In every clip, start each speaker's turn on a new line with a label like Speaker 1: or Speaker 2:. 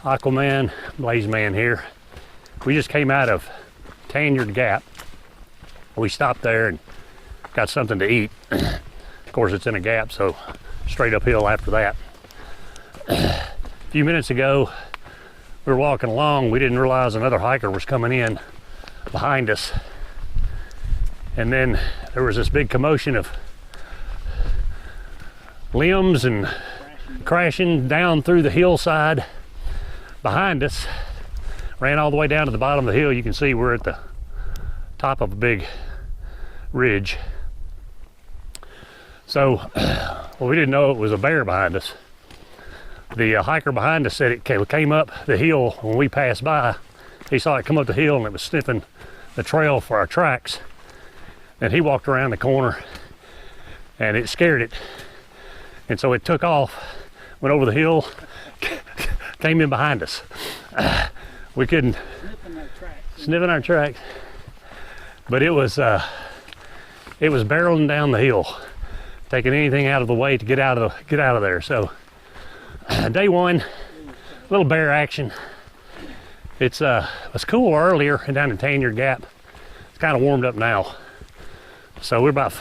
Speaker 1: Aquaman, Blazeman here. We just came out of Tanyard Gap. We stopped there and got something to eat. Of course, it's in a gap, so straight uphill after that. A few minutes ago, we were walking along. We didn't realize another hiker was coming in behind us. And then there was this big commotion of limbs and crashing down through the hillside behind us. Ran all the way down to the bottom of the hill. You can see we're at the top of a big ridge. So, well, we didn't know it was a bear behind us. The hiker behind us said it came up the hill when we passed by. He saw it come up the hill and it was sniffing the trail for our tracks. And he walked around the corner and it scared it. And so it took off, went over the hill, came in behind us. We couldn't, sniffing our tracks. But it was barreling down the hill, taking anything out of the way to get out of there. So day one, little bear action. It was cool earlier down in Tanyard Gap. It's kind of warmed up now. So we're about,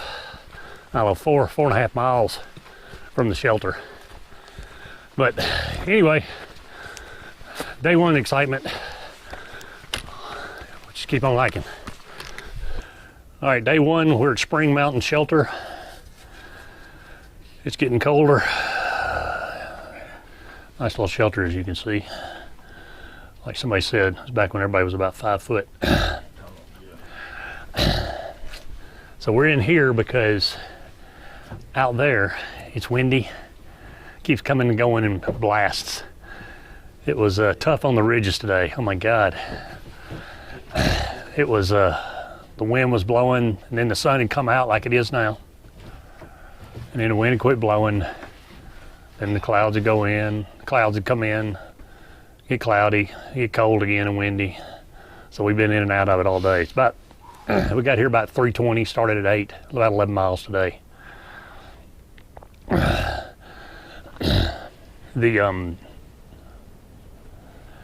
Speaker 1: I don't know, 4.5 miles from the shelter. But anyway, day one excitement. We'll just keep on liking. All right, day one, we're at Spring Mountain Shelter. It's getting colder. Nice little shelter, as you can see. Like somebody said, it's back when everybody was about 5 foot. So we're in here because out there it's windy. Keeps coming and going in blasts. It was tough on the ridges today. Oh my God. It was, the wind was blowing and then the sun had come out like it is now. And then the wind had quit blowing. Then the clouds would go in, the clouds would come in, get cloudy, get cold again and windy. So we've been in and out of it all day. It's about, we got here about 3:20, started at 8, about 11 miles today. The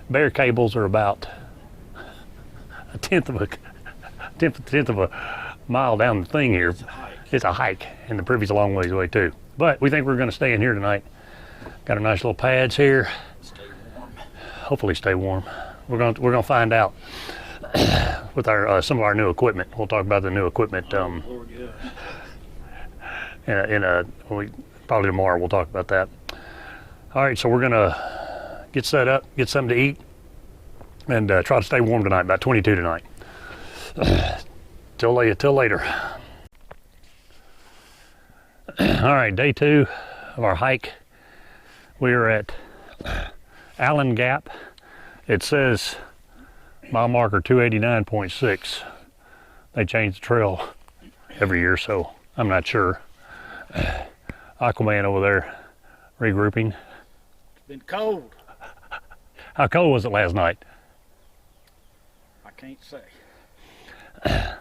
Speaker 1: bear cables are about a tenth of a mile down the thing here. It's a hike, and the Privy's a long ways away too. But we think we're going to stay in here tonight. Got our nice little pads here.
Speaker 2: Stay warm.
Speaker 1: Hopefully stay warm. We're going to find out with our some of our new equipment. We'll talk about the new equipment
Speaker 2: Lord, yeah.
Speaker 1: Probably tomorrow. We'll talk about that. All right, so we're gonna get set up, get something to eat, and try to stay warm tonight. About 22 tonight. Till later. All right, day 2 of our hike. We are at Allen Gap. It says mile marker 289.6. They change the trail every year, so I'm not sure. Aquaman over there regrouping.
Speaker 2: It's been cold.
Speaker 1: How cold was it last night?
Speaker 2: I can't say.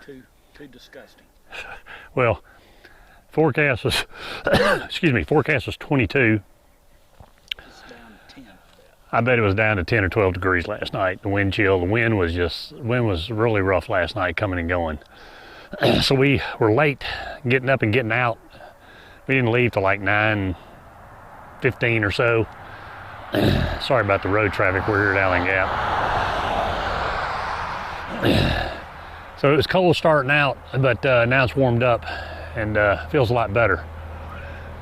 Speaker 2: Too disgusting.
Speaker 1: Well, forecast was forecast was 22.
Speaker 2: It's down to 10.
Speaker 1: I bet it was down to 10 or 12 degrees last night. The wind chill, the wind was really rough last night, coming and going. So we were late getting up and getting out. We didn't leave till like 9:15 or so. Sorry about the road traffic. We're here at Allen Gap. So it was cold starting out, but now it's warmed up and feels a lot better.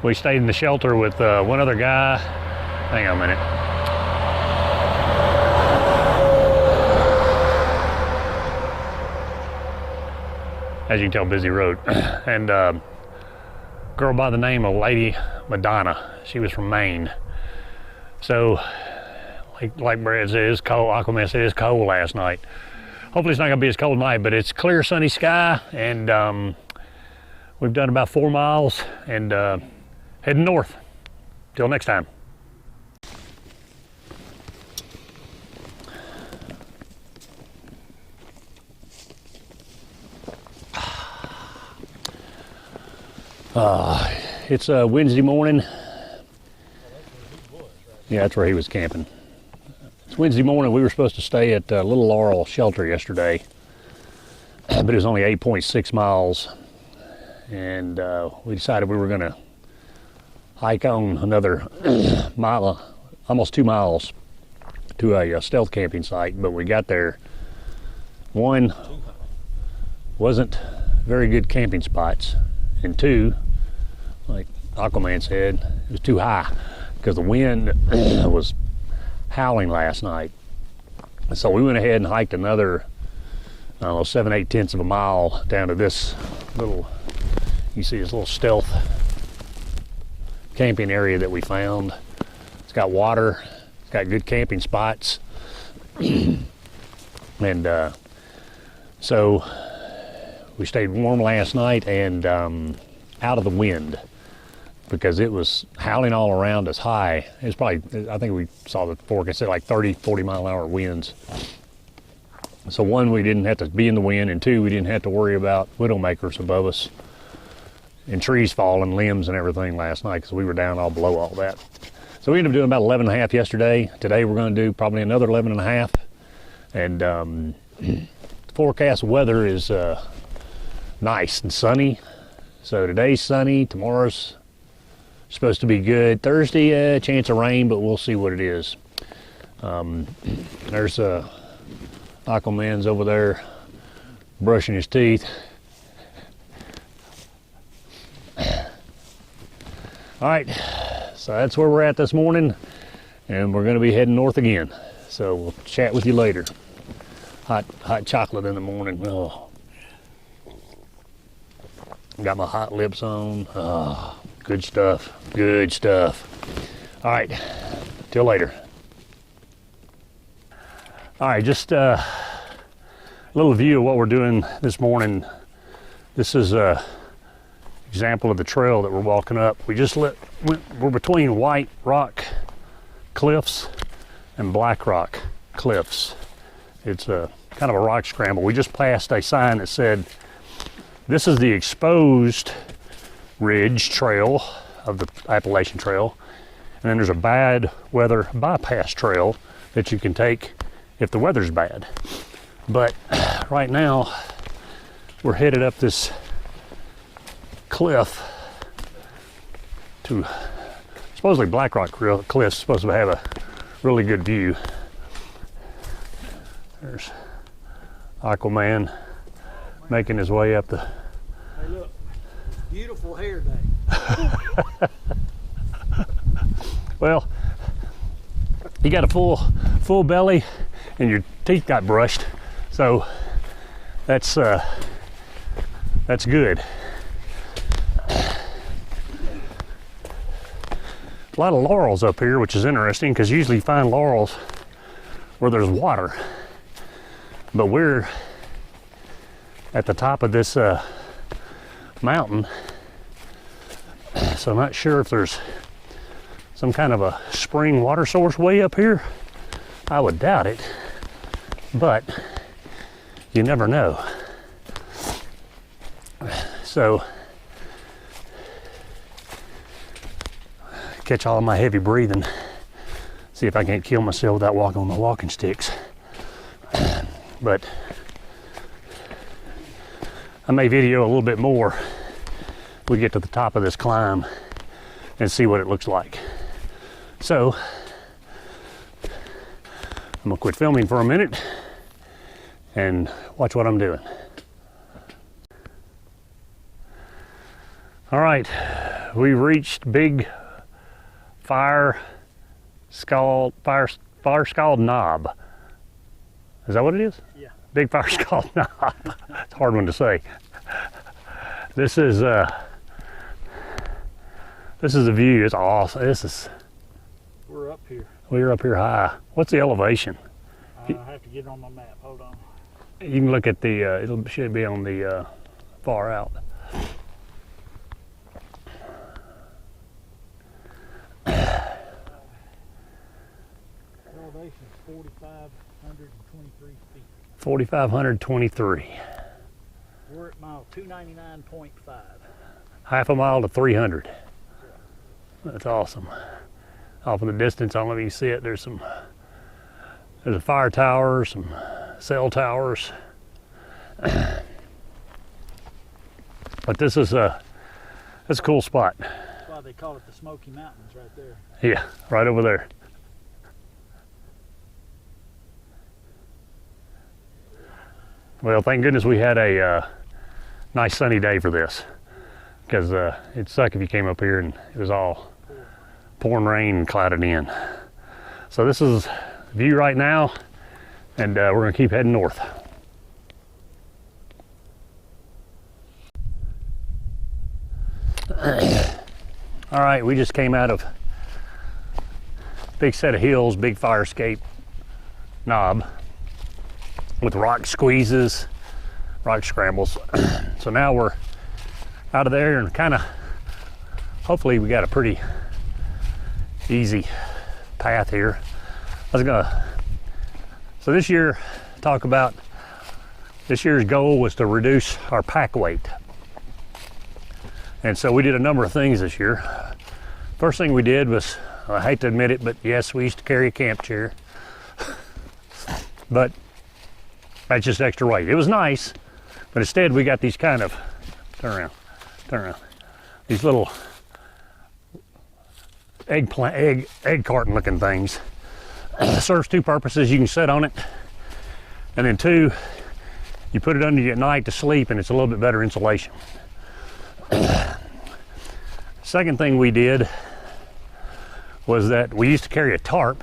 Speaker 1: We stayed in the shelter with one other guy. Hang on a minute. As you can tell, busy road. And girl by the name of Lady Madonna. She was from Maine. So, like Brad said, it's cold. Aquaman said it's cold last night. Hopefully it's not gonna be as cold tonight, but it's clear, sunny sky, and we've done about 4 miles and heading north. Till next time. It's a Wednesday morning. Yeah, that's where he was camping. It's Wednesday morning. We were supposed to stay at Little Laurel Shelter yesterday, but it was only 8.6 miles. And we decided we were going to hike on another mile, almost 2 miles to a stealth camping site. But we got there, one, wasn't very good camping spots, and two, like Aquaman said, it was too high because the wind was howling last night. So we went ahead and hiked another, I don't know, 7/8 of a mile down to this little, you see this little stealth camping area that we found. It's got water, it's got good camping spots. And so we stayed warm last night and out of the wind, because it was howling all around us high. It was probably, I think we saw the forecast said like 30, 40 mile an hour winds. So one, we didn't have to be in the wind, and two, we didn't have to worry about widowmakers above us and trees falling, limbs and everything last night, because we were down all below all that. So we ended up doing about 11.5 yesterday. Today we're going to do probably another 11.5. And forecast weather is nice and sunny. So today's sunny, tomorrow's supposed to be good. Thursday, chance of rain, but we'll see what it is. There's Aquaman's over there brushing his teeth. All right, so that's where we're at this morning, and we're going to be heading north again. So we'll chat with you later. Hot chocolate in the morning. Oh, got my hot lips on. Oh, good stuff. Good stuff. All right, till later. All right, just a little view of what we're doing this morning. This is a example of the trail that we're walking up. We're between white rock cliffs and black rock cliffs. It's a kind of a rock scramble. We just passed a sign that said, this is the exposed ridge trail of the Appalachian Trail. And then there's a bad weather bypass trail that you can take if the weather's bad. But right now, we're headed up this cliff to supposedly Black Rock Cliff's supposed to have a really good view. There's Aquaman making his way up the...
Speaker 2: Hey look, beautiful hair day.
Speaker 1: Well, you got a full belly and your teeth got brushed, so that's good. A lot of laurels up here, which is interesting because usually you find laurels where there's water. But we're at the top of this mountain, so I'm not sure if there's some kind of a spring water source way up here. I would doubt it, but you never know. So, catch all of my heavy breathing, see if I can't kill myself without walking on my walking sticks. But I may video a little bit more when we get to the top of this climb and see what it looks like. So I'm gonna quit filming for a minute and watch what I'm doing. All right, we reached Big Fire Scald Knob. Is that what it is?
Speaker 2: Yeah.
Speaker 1: Big Fire Scald Knob. It's a hard one to say. This is the view. It's awesome.
Speaker 2: We're up here.
Speaker 1: We're up here high. What's the elevation?
Speaker 2: I have to get it on my map. Hold on.
Speaker 1: You can look at the. It should be on the far out.
Speaker 2: Elevation is 4,523 feet.
Speaker 1: 4,523.
Speaker 2: We're at mile 299.5.
Speaker 1: Half a mile to 300. That's awesome. Off in the distance, I don't know if you can see it, there's some There's a fire tower, some cell towers. But this is that's a cool spot.
Speaker 2: That's why they call it the Smoky Mountains right there.
Speaker 1: Yeah, right over there. Well, thank goodness we had a nice sunny day for this, because it'd suck if you came up here and it was all pouring rain and clouded in. So this is the view right now, and we're gonna keep heading north. All right, we just came out of big set of hills, big fire escape knob with rock squeezes, rock scrambles. So now we're out of there and kind of, hopefully we got a pretty easy path here. So this year, this year's goal was to reduce our pack weight. And so we did a number of things this year. First thing we did was, I hate to admit it, but yes, we used to carry a camp chair. But that's just extra weight. It was nice, but instead we got these kind of, turn around, these little egg carton looking things. Serves two purposes. You can sit on it, and then two, you put it under you at night to sleep, and it's a little bit better insulation. Second thing we did was that we used to carry a tarp,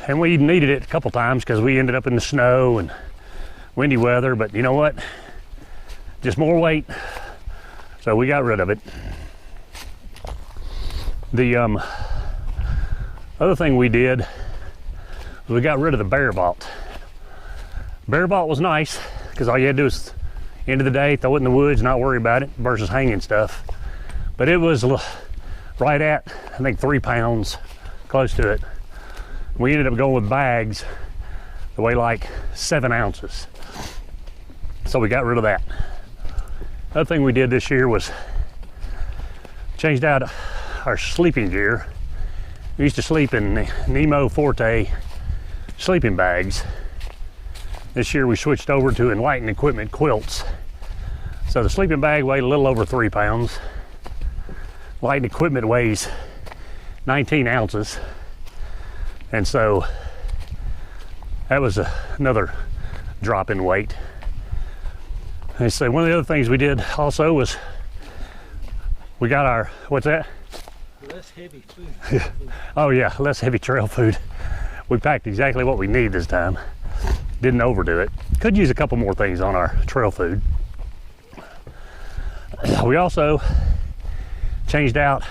Speaker 1: and we needed it a couple times because we ended up in the snow and windy weather, but you know what? Just more weight, so we got rid of it. The other thing we did was we got rid of the bear vault. Bear vault was nice because all you had to do is, end of the day, throw it in the woods, not worry about it, versus hanging stuff. But it was right at, I think, 3 pounds, close to it. We ended up going with bags that weigh like 7 ounces. So we got rid of that. Other thing we did this year was changed out our sleeping gear. We used to sleep in Nemo Forte sleeping bags. This year we switched over to Enlightened Equipment quilts. So the sleeping bag weighed a little over 3 pounds. Light equipment weighs 19 ounces. And so that was another drop in weight. And so one of the other things we did also was we got our, what's that?
Speaker 2: Less heavy food.
Speaker 1: Oh yeah, less heavy trail food. We packed exactly what we need this time. Didn't overdo it. Could use a couple more things on our trail food. We also changed out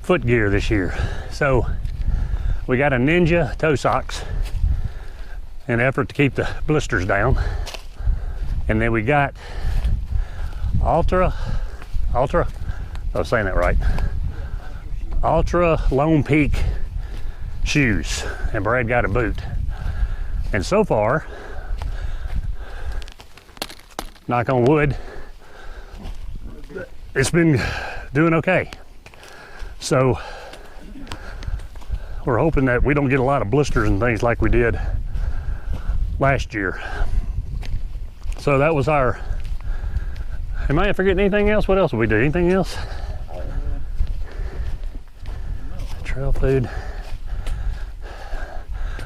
Speaker 1: foot gear this year. So we got a Ninja toe socks in an effort to keep the blisters down. And then we got Ultra, I was saying that right, Ultra Lone Peak shoes, and Brad got a boot. And so far, knock on wood, it's been doing okay. So we're hoping that we don't get a lot of blisters and things like we did last year. So that was our, am I forgetting anything else? What else did we do? Anything else? Trail food.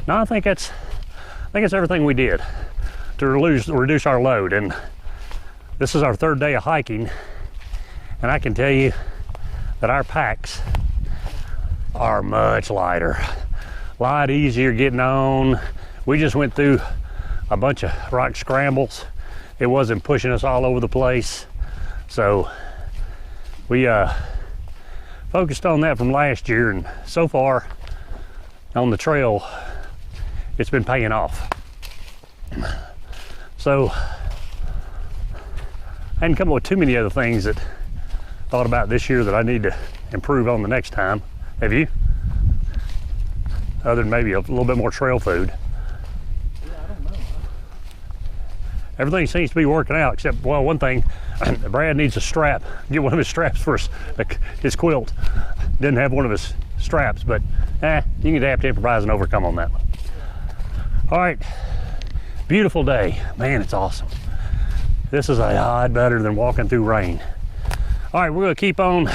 Speaker 1: No, I think it's everything we did to reduce our load. And this is our 3rd day of hiking, and I can tell you that our packs are much lighter, a lot easier getting on. We just went through a bunch of rock scrambles. It wasn't pushing us all over the place. So we focused on that from last year, and so far on the trail, it's been paying off. So I hadn't come up with too many other things that I thought about this year that I need to improve on the next time. Have you? Other than maybe a little bit more trail food.
Speaker 2: Yeah, I don't know.
Speaker 1: Everything seems to be working out, except, well, one thing, Brad needs a strap. Get one of his straps for his quilt. Didn't have one of his straps, but you can have to improvise and overcome on that one. All right, beautiful day. Man, it's awesome. This is a lot better than walking through rain. All right, we're gonna keep on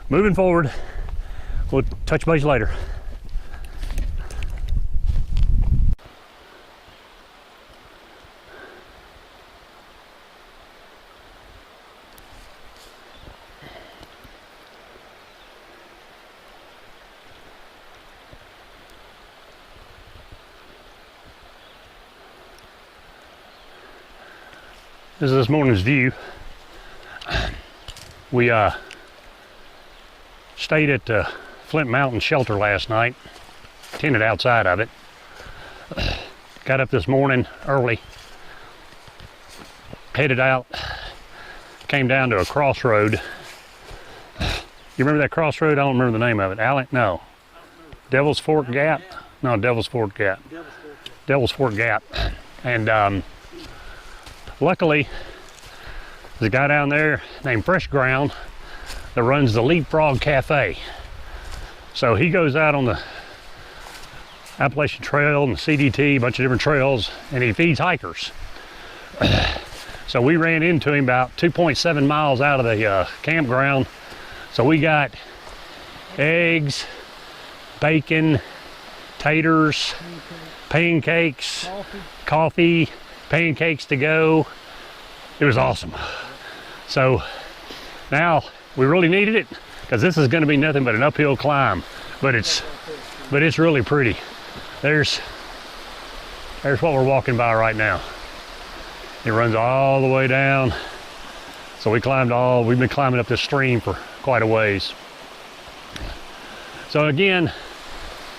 Speaker 1: moving forward. We'll touch base later. This is this morning's view. We stayed at Flint Mountain Shelter last night, tented outside of it. Got up this morning early, headed out, came down to a crossroad. You remember that crossroad? I don't remember the name of it. No. Devil's Fork Gap? No, Devil's Fork Gap. Devil's Fork Gap. And luckily, there's a guy down there named Fresh Ground that runs the Leapfrog Cafe. So he goes out on the Appalachian Trail and the CDT, a bunch of different trails, and he feeds hikers. So we ran into him about 2.7 miles out of the campground. So we got eggs, bacon, taters, pancakes, coffee, pancakes to go. It was awesome. So now we really needed it because this is going to be nothing but an uphill climb, but it's really pretty. There's what we're walking by right now. It runs all the way down. So we've been climbing up this stream for quite a ways. So again,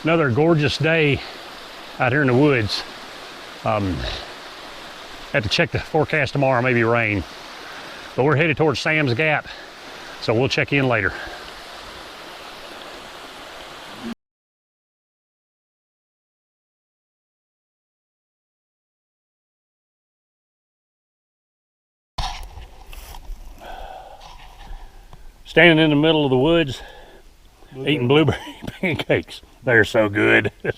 Speaker 1: another gorgeous day out here in the woods. Have to check the forecast tomorrow, maybe rain. But we're headed towards Sam's Gap, so we'll check in later. Standing in the middle of the woods, eating blueberry pancakes. They're so good. This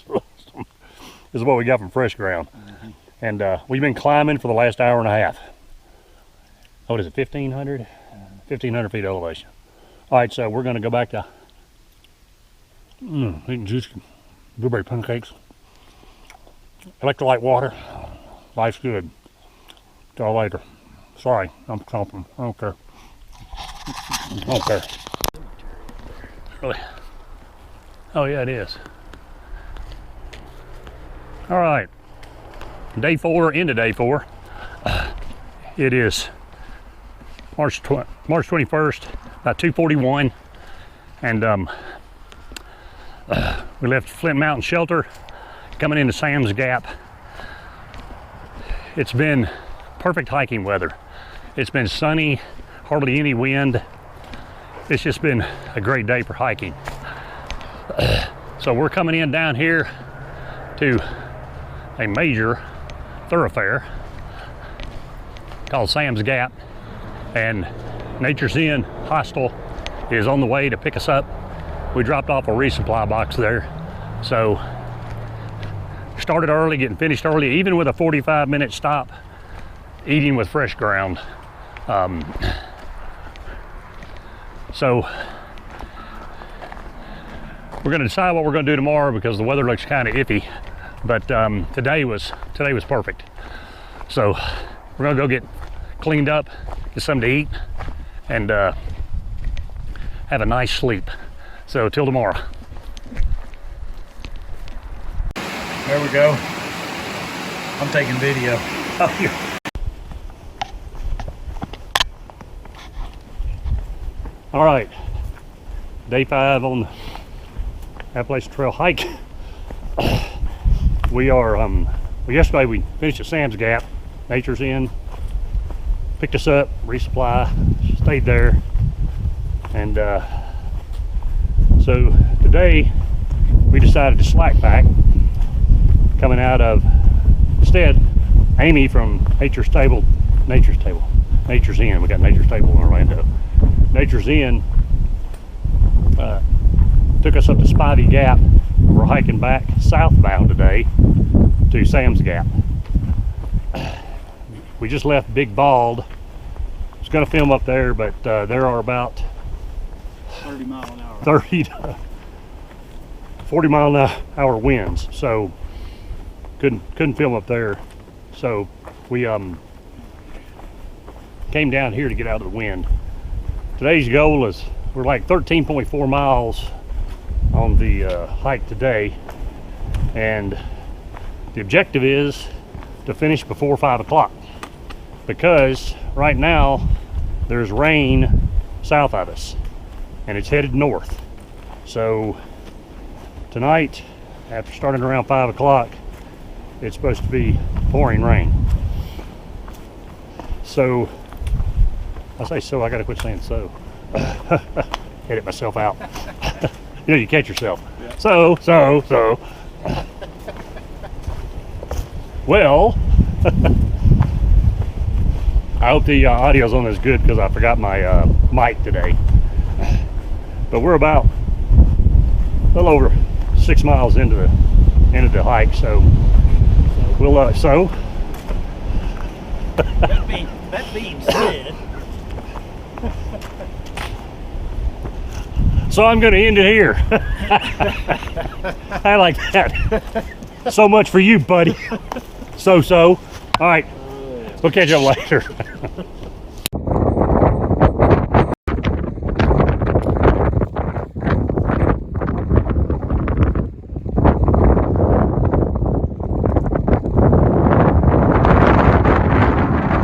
Speaker 1: is what we got from Fresh Ground. And we've been climbing for the last hour and a half. What is it, 1,500? 1,500 feet elevation. All right, so we're gonna go back to eating juicy blueberry pancakes. Electrolyte water. Life's good. Till later. Sorry, I'm chomping. I don't care. I don't care. Really? Oh yeah, it is. All right. Day 4 into day 4. It is March 21st, about 2:41, and we left Flint Mountain Shelter, coming into Sam's Gap. It's been perfect hiking weather. It's been sunny, hardly any wind. It's just been a great day for hiking. So we're coming in down here to a major thoroughfare called Sam's Gap, and Nature's Inn Hostel is on the way to pick us up. We dropped off a resupply box there, so started early, getting finished early, even with a 45-minute stop, eating with Fresh Ground. So we're going to decide what we're going to do tomorrow because the weather looks kind of iffy. But today was perfect. So we're gonna go get cleaned up, get something to eat, and have a nice sleep. So till tomorrow.
Speaker 2: There we go. I'm taking video.
Speaker 1: Oh, yeah. All right, day 5 on the Appalachian Trail hike. We are, yesterday we finished at Sam's Gap, Nature's Inn, picked us up, resupply, stayed there, and so today we decided to slack pack, coming out of, instead, Amy from Nature's Inn, we got Nature's Table in Orlando. Nature's Inn took us up to Spivey Gap. We're hiking back southbound today to Sam's Gap. We just left Big Bald. I was going to film up there, but there are about
Speaker 2: 30 mile an hour.
Speaker 1: 30 to 40 mile an hour winds, so couldn't film up there. So we came down here to get out of the wind. Today's goal is we're like 13.4 miles on the hike today, and the objective is to finish before 5 o'clock, because right now there's rain south of us and it's headed north. So tonight, after starting around 5 o'clock, it's supposed to be pouring rain. So I say so, I gotta quit saying so. Edit myself out. You know, you catch yourself. Yeah. So. Well, I hope the audio's on this good, because I forgot my mic today. But we're about a little over 6 miles into the hike, so we'll
Speaker 2: That being said,
Speaker 1: so I'm going to end it here. I like that. So much for you, buddy. So. All right, we'll catch up later.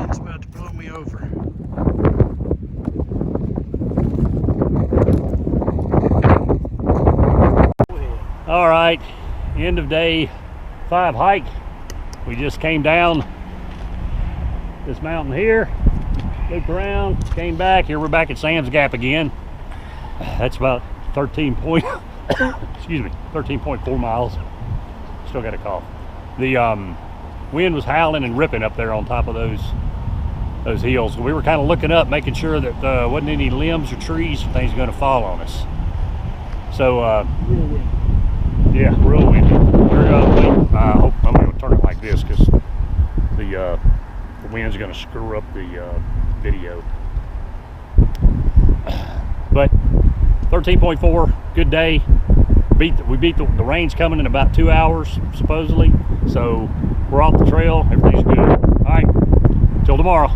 Speaker 2: it's about to blow me over.
Speaker 1: All right, end of day 5 hike. We just came down this mountain here, looped around, came back. Here we're back at Sam's Gap again. That's about 13.4 miles. Still got a cough. The wind was howling and ripping up there on top of those hills. We were kind of looking up, making sure that wasn't any limbs or trees or things going to fall on us. So yeah, real windy. I hope I'm going to turn it like this, because the wind's going to screw up the video. But 13.4, good day. We beat the rain's coming in about 2 hours supposedly, so we're off the trail. Everything's good. All right, till tomorrow.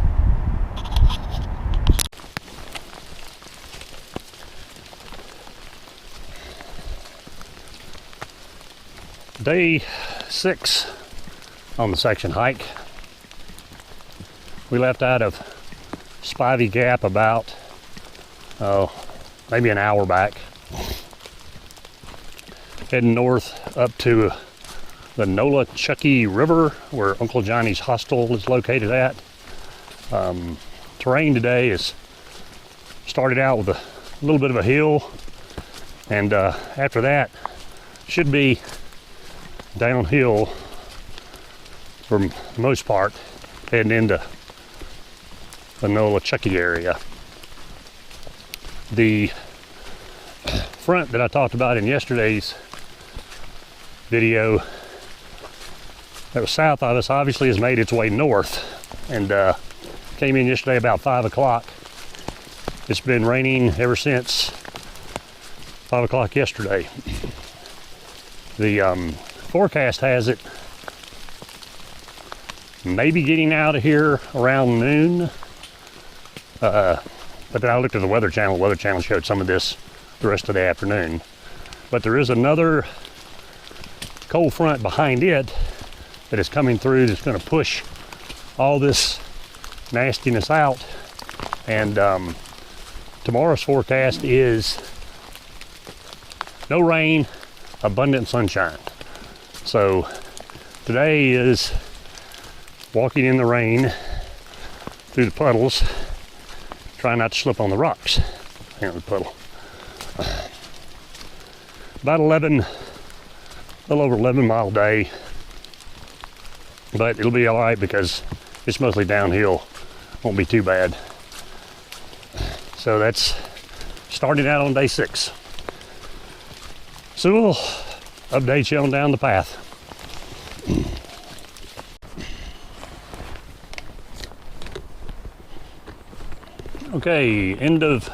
Speaker 1: Day 6 on the section hike. We left out of Spivey Gap about maybe an hour back, heading north up to the Nolichucky River, where Uncle Johnny's hostel is located at. Terrain today is started out with a little bit of a hill, and after that should be downhill for the most part, heading into the Nolichucky area. The front that I talked about in yesterday's video that was south of us obviously has made its way north, and came in yesterday about 5 o'clock. It's been raining ever since 5 o'clock yesterday. The forecast has it maybe getting out of here around noon, but then I looked at the Weather Channel. The Weather Channel showed some of this the rest of the afternoon. But there is another cold front behind it that is coming through, that's going to push all this nastiness out. And tomorrow's forecast is no rain, abundant sunshine. So today is walking in the rain through the puddles, trying not to slip on the rocks in the puddle. About a little over 11 mile day, but it'll be all right because it's mostly downhill. Won't be too bad. So that's starting out on day 6. So we'll update you on down the path. Okay, end of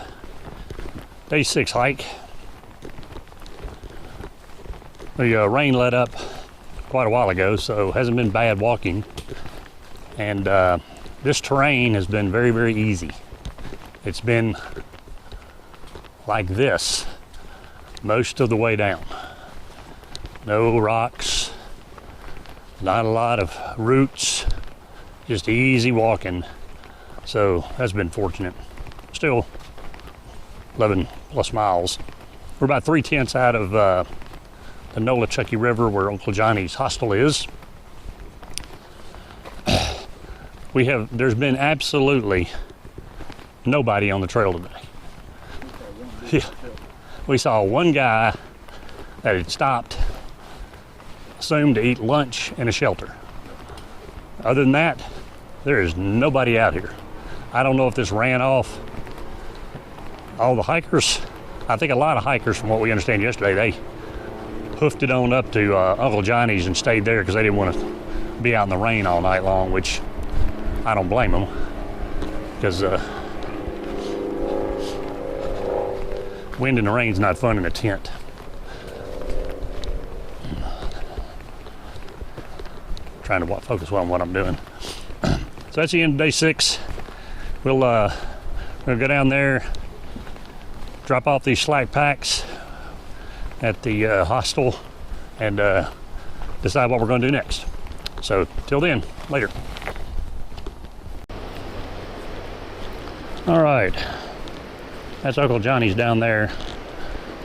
Speaker 1: day 6 hike. The rain let up quite a while ago, so it hasn't been bad walking. And this terrain has been very, very easy. It's been like this most of the way down. No rocks, not a lot of roots, just easy walking. So that's been fortunate. Still 11 plus miles. We're about 3/10 out of the Nolichucky River where Uncle Johnny's hostel is. There's been absolutely nobody on the trail today. Yeah. We saw one guy that had stopped, assumed to eat lunch in a shelter. Other than that, there is nobody out here. I don't know if this ran off all the hikers. I think a lot of hikers, from what we understand yesterday, they hoofed it on up to Uncle Johnny's and stayed there because they didn't want to be out in the rain all night long, which I don't blame them, because wind and the rain's not fun in a tent. Trying to focus on what I'm doing. So that's the end of day 6. We'll go down there, drop off these slack packs at the hostel, and decide what we're going to do next. So till then, later. All right, that's Uncle Johnny's down there,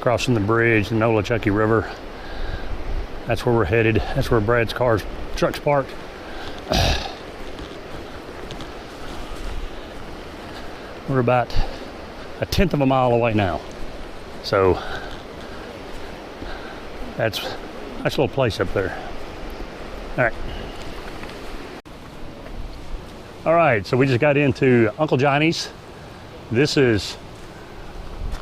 Speaker 1: crossing the bridge, the Nolichucky River. That's where we're headed. That's where Brad's truck's parked. We're about 1/10 of a mile away now. So that's a nice little place up there. All right. All right, so we just got into Uncle Johnny's. This is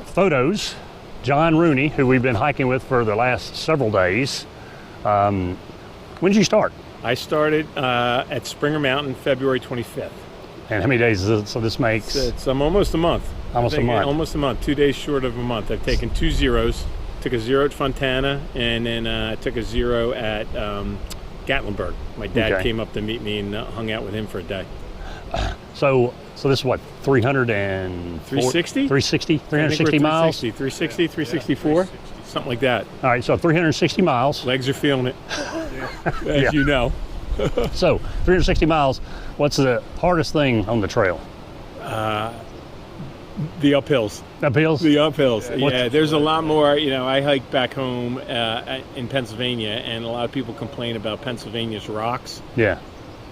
Speaker 1: photos. John Rooney, who we've been hiking with for the last several days. When did you start?
Speaker 3: I started at Springer Mountain February 25th.
Speaker 1: And how many days is it? So this makes...
Speaker 3: It's almost a month.
Speaker 1: Almost a month.
Speaker 3: Almost a month, 2 days short of a month. I've taken 2 zeros. Took a 0 at Fontana, and then I took a 0 at Gatlinburg. My dad came up to meet me and hung out with him for a day.
Speaker 1: So this is what, 360? 360 miles?
Speaker 3: 360, 364, something like that.
Speaker 1: All right, so 360 miles.
Speaker 3: Legs are feeling it, as you know.
Speaker 1: So 360 miles. What's the hardest thing on the trail?
Speaker 3: The uphills.
Speaker 1: Uphills?
Speaker 3: The uphills. Yeah, there's a lot more. You know, I hike back home in Pennsylvania, and a lot of people complain about Pennsylvania's rocks.
Speaker 1: Yeah.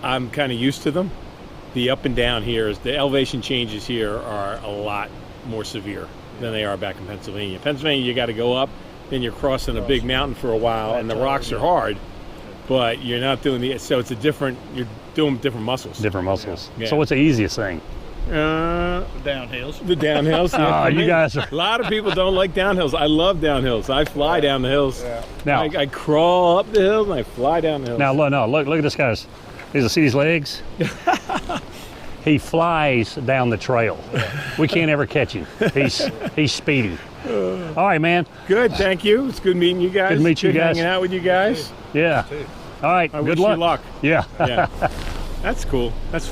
Speaker 3: I'm kind of used to them. The up and down here, the elevation changes here are a lot more severe than they are back in Pennsylvania. Pennsylvania, you got to go up, then you're crossing a big mountain for a while, and the rocks are hard, but you're not doing so it's you're doing different muscles.
Speaker 1: Different muscles.
Speaker 3: Yeah.
Speaker 1: So what's the easiest thing?
Speaker 2: Downhills.
Speaker 3: The downhills. Yeah,
Speaker 1: you guys are...
Speaker 3: A lot of people don't like downhills. I love downhills. I fly down the hills.
Speaker 2: Yeah.
Speaker 1: Now,
Speaker 3: I crawl up the hills and I fly down the hills.
Speaker 1: Now, look at this guy's. You see his legs? He flies down the trail. We can't ever catch him. He's speedy. All right, man.
Speaker 3: Good, thank you. It's good meeting you guys.
Speaker 1: Good to meet you guys.
Speaker 3: Hanging out with you guys.
Speaker 1: Yeah. All right.
Speaker 3: I
Speaker 1: Good
Speaker 3: wish
Speaker 1: luck.
Speaker 3: you luck.
Speaker 1: Yeah.
Speaker 3: Yeah. That's cool. That's fun.